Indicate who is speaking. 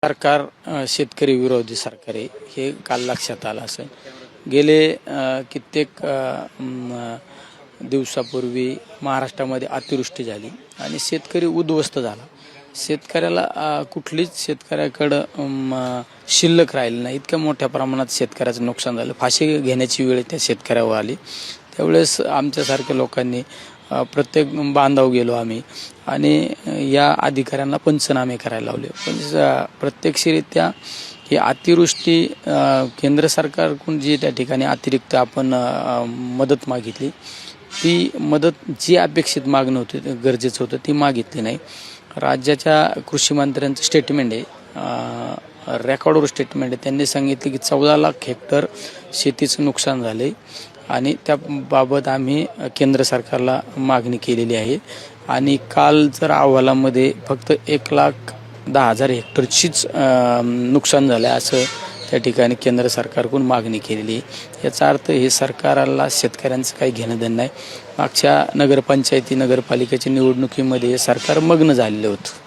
Speaker 1: सरकार शेतकरी विरोधी सरकार आहे हे काल लक्षात आलं असेल. गेले कित्येक दिवसापूर्वी महाराष्ट्रामध्ये अतिवृष्टी झाली आणि शेतकरी उद्ध्वस्त झाला. शेतकऱ्याला कुठलीच शेतकऱ्याकडं शिल्लक राहिली नाही. इतक्या मोठ्या प्रमाणात शेतकऱ्याचं नुकसान झालं. फाशी घेण्याची वेळ त्या शेतकऱ्यावर आली. त्यावेळेस आमच्यासारख्या लोकांनी प्रत्येक बांधाव गेलो आम्ही आणि या अधिकाऱ्यांना पंचनामे करायला लावले. पण प्रत्यक्षरित्या ही अतिवृष्टी केंद्र सरकारकडून जी त्या ठिकाणी अतिरिक्त आपण मदत मागितली, ती मदत जी अपेक्षित मागणं होती गरजेचं होतं ती मागितली नाही. राज्याच्या कृषी मंत्र्यांचं स्टेटमेंट आहे, रेकॉर्डवर स्टेटमेंट आहे. त्यांनी सांगितले की 14 लाख हेक्टर शेतीचं नुकसान झाले आणि त्याबाबत आम्ही केंद्र सरकारला मागणी केलेली आहे. आणि काल जर अहवालामध्ये फक्त 1,10,000 हेक्टरचीच नुकसान झालं असं त्या ठिकाणी केंद्र सरकारकडून मागणी केलेली आहे. याचा अर्थ हे सरकारला शेतकऱ्यांचं काही घेणं देणं नाही. मागच्या नगरपालिकेच्या निवडणुकीमध्ये सरकार मग्न झालेलं होतं.